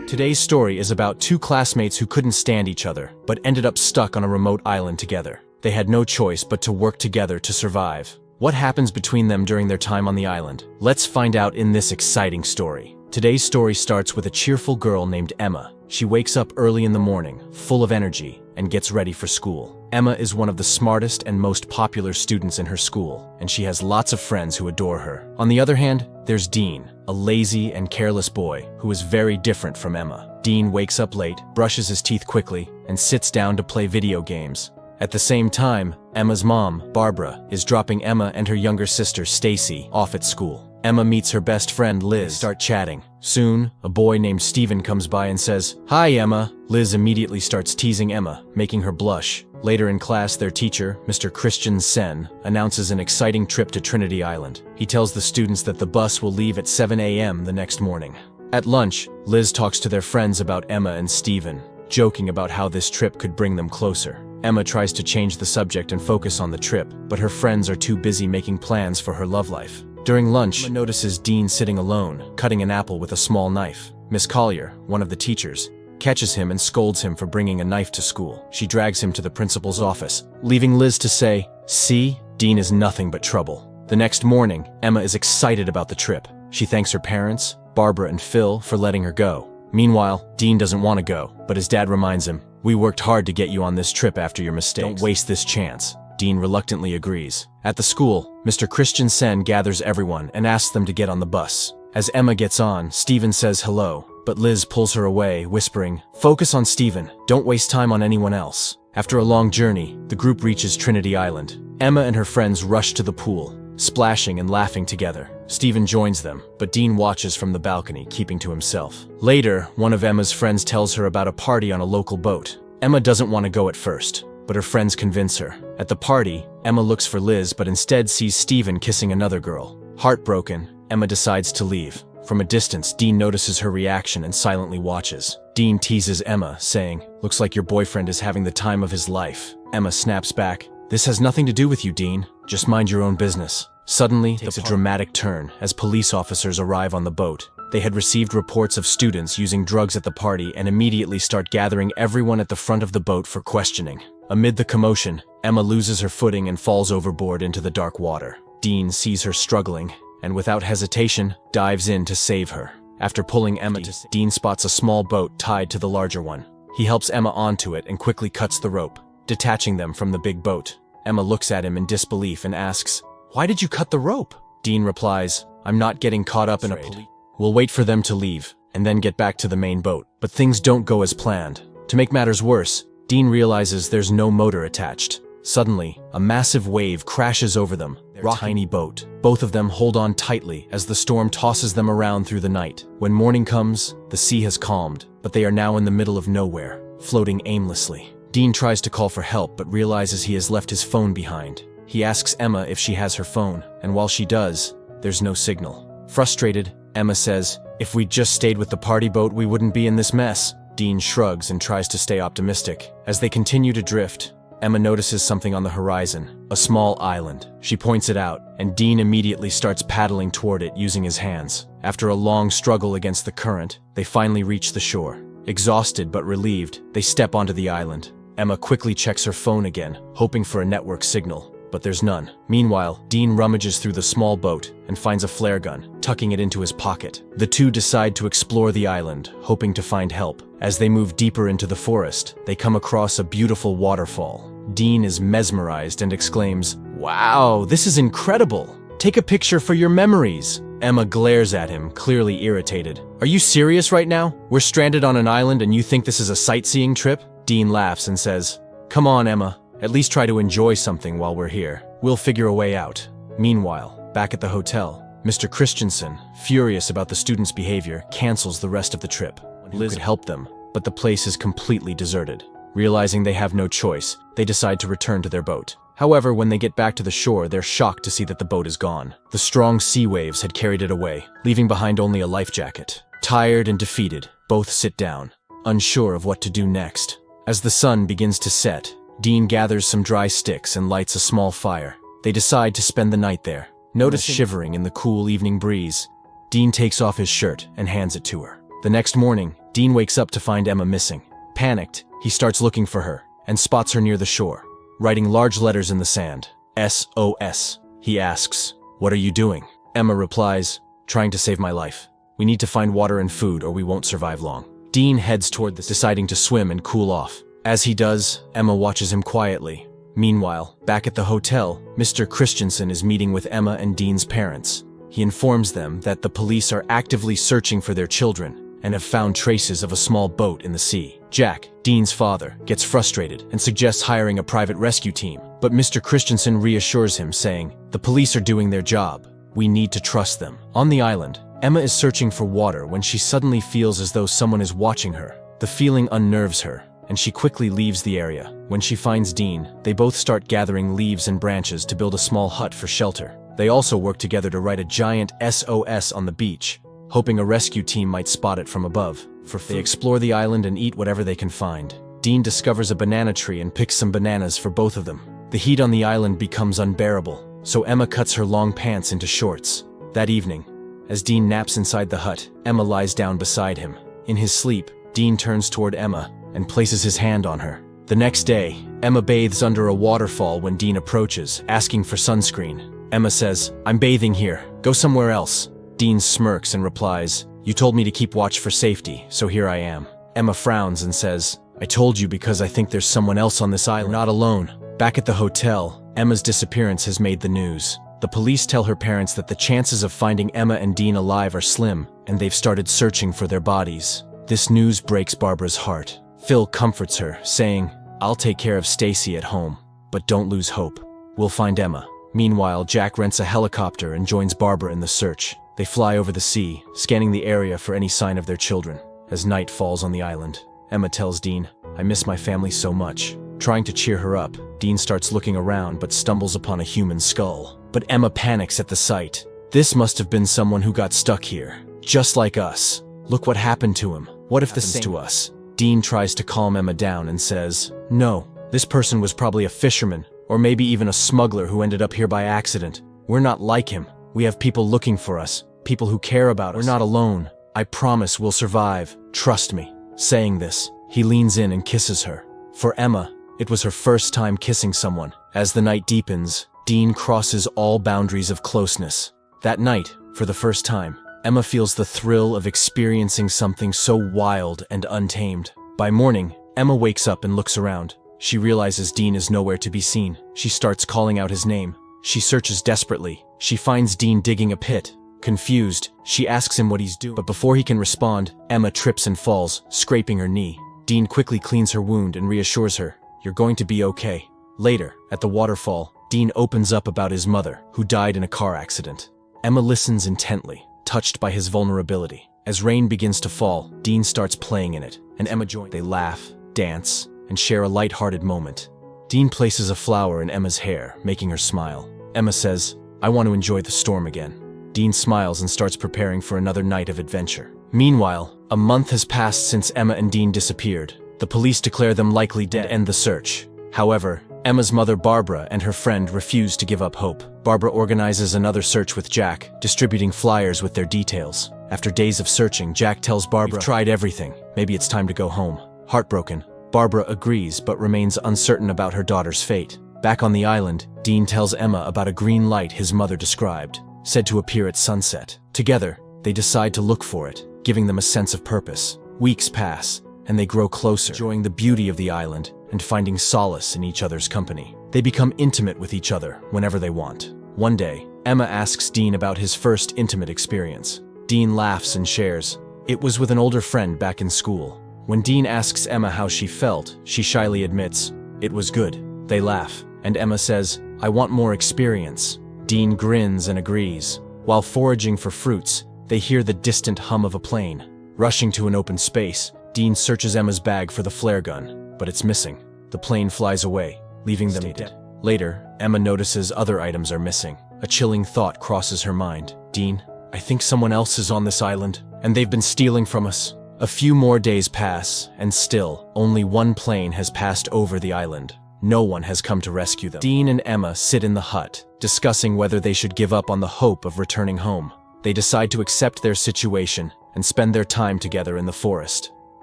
Today's story is about two classmates who couldn't stand each other, but ended up stuck on a remote island together. They had no choice but to work together to survive. What happens between them during their time on the island? Let's find out in this exciting story. Today's story starts with a cheerful girl named Emma. She wakes up early in the morning, full of energy, and gets ready for school. Emma is one of the smartest and most popular students in her school, and she has lots of friends who adore her. On the other hand, there's Dean, a lazy and careless boy who is very different from Emma. Dean wakes up late, brushes his teeth quickly, and sits down to play video games. At the same time, Emma's mom, Barbara, is dropping Emma and her younger sister, Stacy, off at school. Emma meets her best friend, Liz. They start chatting. Soon, a boy named Steven comes by and says, "Hi, Emma." Liz immediately starts teasing Emma, making her blush. Later in class, their teacher, Mr. Christian Sen, announces an exciting trip to Trinity Island. He tells the students that the bus will leave at 7 a.m. the next morning. At lunch, Liz talks to their friends about Emma and Steven, joking about how this trip could bring them closer. Emma tries to change the subject and focus on the trip, but her friends are too busy making plans for her love life. During lunch, Emma notices Dean sitting alone, cutting an apple with a small knife. Miss Collier, one of the teachers, catches him and scolds him for bringing a knife to school. She drags him to the principal's office, leaving Liz to say, "See, Dean is nothing but trouble." The next morning, Emma is excited about the trip. She thanks her parents, Barbara and Phil, for letting her go. Meanwhile, Dean doesn't want to go, but his dad reminds him, "We worked hard to get you on this trip after your mistakes. Don't waste this chance." Dean reluctantly agrees. At the school, Mr. Christian Sen gathers everyone and asks them to get on the bus. As Emma gets on, Steven says hello, but Liz pulls her away, whispering, "Focus on Steven, don't waste time on anyone else." After a long journey, the group reaches Trinity Island. Emma and her friends rush to the pool, splashing and laughing together. Steven joins them, but Dean watches from the balcony, keeping to himself. Later, one of Emma's friends tells her about a party on a local boat. Emma doesn't want to go at first, but her friends convince her. At the party, Emma looks for Liz but instead sees Steven kissing another girl. Heartbroken, Emma decides to leave. From a distance, Dean notices her reaction and silently watches. Dean teases Emma, saying, "Looks like your boyfriend is having the time of his life." Emma snaps back, "This has nothing to do with you, Dean. Just mind your own business." Suddenly, there's a dramatic turn as police officers arrive on the boat. They had received reports of students using drugs at the party and immediately start gathering everyone at the front of the boat for questioning. Amid the commotion, Emma loses her footing and falls overboard into the dark water. Dean sees her struggling and without hesitation dives in to save her. After pulling Emma Dean spots a small boat tied to the larger one. He helps Emma onto it and quickly cuts the rope, detaching them from the big boat. Emma looks at him in disbelief and asks, "Why did you cut the rope?" Dean replies, "I'm not getting caught up in a police. We'll wait for them to leave and then get back to the main boat." But things don't go as planned. To make matters worse, Dean realizes there's no motor attached. Suddenly, a massive wave crashes over them, their tiny boat. Both of them hold on tightly as the storm tosses them around through the night. When morning comes, the sea has calmed, but they are now in the middle of nowhere, floating aimlessly. Dean tries to call for help but realizes he has left his phone behind. He asks Emma if she has her phone, and while she does, there's no signal. Frustrated, Emma says, "If we'd just stayed with the party boat, we wouldn't be in this mess." Dean shrugs and tries to stay optimistic. As they continue to drift, Emma notices something on the horizon, a small island. She points it out, and Dean immediately starts paddling toward it using his hands. After a long struggle against the current, they finally reach the shore. Exhausted but relieved, they step onto the island. Emma quickly checks her phone again, hoping for a network signal, but there's none. Meanwhile, Dean rummages through the small boat and finds a flare gun, tucking it into his pocket. The two decide to explore the island, hoping to find help. As they move deeper into the forest, they come across a beautiful waterfall. Dean is mesmerized and exclaims, "Wow, this is incredible! Take a picture for your memories." Emma glares at him, clearly irritated. "Are you serious right now? We're stranded on an island and you think this is a sightseeing trip?" Dean laughs and says, "Come on, Emma. At least try to enjoy something while we're here. We'll figure a way out." Meanwhile, back at the hotel, Mr. Christensen, furious about the students' behavior, cancels the rest of the trip. Liz could help them, but the place is completely deserted. Realizing they have no choice, they decide to return to their boat. However, when they get back to the shore, they're shocked to see that the boat is gone. The strong sea waves had carried it away, leaving behind only a life jacket. Tired and defeated, both sit down, unsure of what to do next. As the sun begins to set, Dean gathers some dry sticks and lights a small fire. They decide to spend the night there. Notice shivering in the cool evening breeze. Dean takes off his shirt and hands it to her. The next morning, Dean wakes up to find Emma missing. Panicked, he starts looking for her and spots her near the shore, writing large letters in the sand. SOS. He asks, "What are you doing?" Emma replies, "Trying to save my life. We need to find water and food or we won't survive long." Dean heads toward this, deciding to swim and cool off. As he does, Emma watches him quietly. Meanwhile, back at the hotel, Mr. Christensen is meeting with Emma and Dean's parents. He informs them that the police are actively searching for their children and have found traces of a small boat in the sea. Jack, Dean's father, gets frustrated and suggests hiring a private rescue team, but Mr. Christensen reassures him, saying, "The police are doing their job. We need to trust them." On the island, Emma is searching for water when she suddenly feels as though someone is watching her. The feeling unnerves her, and she quickly leaves the area. When she finds Dean, they both start gathering leaves and branches to build a small hut for shelter. They also work together to write a giant SOS on the beach, hoping a rescue team might spot it from above. They explore the island and eat whatever they can find. Dean discovers a banana tree and picks some bananas for both of them. The heat on the island becomes unbearable, so Emma cuts her long pants into shorts. That evening, as Dean naps inside the hut, Emma lies down beside him. In his sleep, Dean turns toward Emma and places his hand on her. The next day, Emma bathes under a waterfall when Dean approaches, asking for sunscreen. Emma says, "I'm bathing here. Go somewhere else." Dean smirks and replies, "You told me to keep watch for safety, so here I am." Emma frowns and says, "I told you because I think there's someone else on this island. You're not alone." Back at the hotel, Emma's disappearance has made the news. The police tell her parents that the chances of finding Emma and Dean alive are slim, and they've started searching for their bodies. This news breaks Barbara's heart. Phil comforts her, saying, "I'll take care of Stacy at home, but don't lose hope. We'll find Emma." Meanwhile, Jack rents a helicopter and joins Barbara in the search. They fly over the sea, scanning the area for any sign of their children. As night falls on the island, Emma tells Dean, "I miss my family so much." Trying to cheer her up, Dean starts looking around but stumbles upon a human skull. But Emma panics at the sight. This must have been someone who got stuck here, just like us. Look what happened to him. What if the same to us? Dean tries to calm Emma down and says, "No, this person was probably a fisherman, or maybe even a smuggler who ended up here by accident. We're not like him. We have people looking for us, people who care about us. We're not alone. I promise we'll survive. Trust me." Saying this, he leans in and kisses her. For Emma, it was her first time kissing someone. As the night deepens, Dean crosses all boundaries of closeness. That night, for the first time, Emma feels the thrill of experiencing something so wild and untamed. By morning, Emma wakes up and looks around. She realizes Dean is nowhere to be seen. She starts calling out his name. She searches desperately. She finds Dean digging a pit. Confused, she asks him what he's doing, but before he can respond, Emma trips and falls, scraping her knee. Dean quickly cleans her wound and reassures her, "You're going to be okay." Later, at the waterfall, Dean opens up about his mother, who died in a car accident. Emma listens intently, touched by his vulnerability. As rain begins to fall, Dean starts playing in it, and Emma joins. They laugh, dance, and share a light-hearted moment. Dean places a flower in Emma's hair, making her smile. Emma says, "I want to enjoy the storm again." Dean smiles and starts preparing for another night of adventure. Meanwhile, a month has passed since Emma and Dean disappeared. The police declare them likely dead and end the search. However, Emma's mother Barbara and her friend refuse to give up hope. Barbara organizes another search with Jack, distributing flyers with their details. After days of searching, Jack tells Barbara, "We've tried everything. Maybe it's time to go home." Heartbroken, Barbara agrees but remains uncertain about her daughter's fate. Back on the island, Dean tells Emma about a green light his mother described, said to appear at sunset. Together, they decide to look for it, giving them a sense of purpose. Weeks pass, and they grow closer, enjoying the beauty of the island and finding solace in each other's company. They become intimate with each other whenever they want. One day, Emma asks Dean about his first intimate experience. Dean laughs and shares, "It was with an older friend back in school." When Dean asks Emma how she felt, she shyly admits, "It was good." They laugh, and Emma says, "I want more experience." Dean grins and agrees. While foraging for fruits, they hear the distant hum of a plane. Rushing to an open space, Dean searches Emma's bag for the flare gun, but it's missing. The plane flies away, leaving them dead. Later, Emma notices other items are missing. A chilling thought crosses her mind. "Dean, I think someone else is on this island, and they've been stealing from us." A few more days pass, and still, only one plane has passed over the island. No one has come to rescue them. Dean and Emma sit in the hut, discussing whether they should give up on the hope of returning home. They decide to accept their situation and spend their time together in the forest.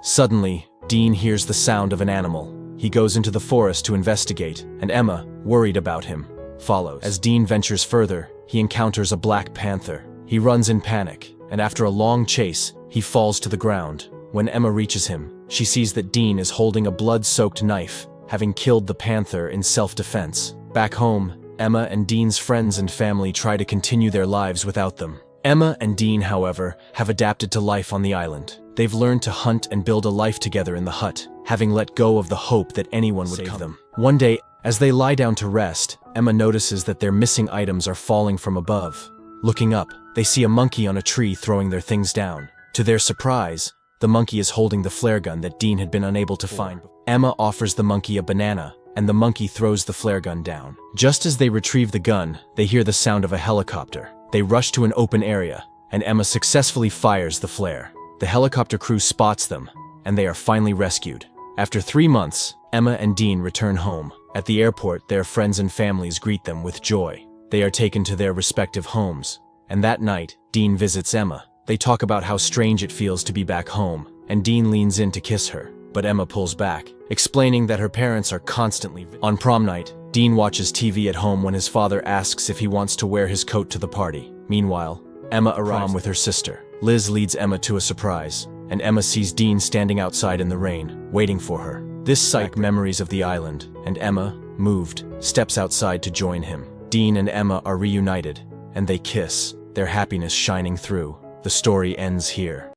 Suddenly, Dean hears the sound of an animal. He goes into the forest to investigate, and Emma, worried about him, follows. As Dean ventures further, he encounters a black panther. He runs in panic, and after a long chase, he falls to the ground. When Emma reaches him, she sees that Dean is holding a blood-soaked knife, having killed the panther in self-defense. Back home, Emma and Dean's friends and family try to continue their lives without them. Emma and Dean, however, have adapted to life on the island. They've learned to hunt and build a life together in the hut, having let go of the hope that anyone would save them. One day, as they lie down to rest, Emma notices that their missing items are falling from above. Looking up, they see a monkey on a tree throwing their things down. To their surprise, the monkey is holding the flare gun that Dean had been unable to find. Emma offers the monkey a banana, and the monkey throws the flare gun down. Just as they retrieve the gun, they hear the sound of a helicopter. They rush to an open area, and Emma successfully fires the flare. The helicopter crew spots them, and they are finally rescued. After 3 months, Emma and Dean return home. At the airport, their friends and families greet them with joy. They are taken to their respective homes, and that night, Dean visits Emma. They talk about how strange it feels to be back home, and Dean leans in to kiss her, but Emma pulls back, explaining that her parents are constantly. On prom night, Dean watches TV at home when his father asks if he wants to wear his coat to the party. Meanwhile, Emma arrives with her sister. Liz leads Emma to a surprise, and Emma sees Dean standing outside in the rain, waiting for her. This sight memories of the island, and Emma, moved, steps outside to join him. Dean and Emma are reunited, and they kiss, their happiness shining through. The story ends here.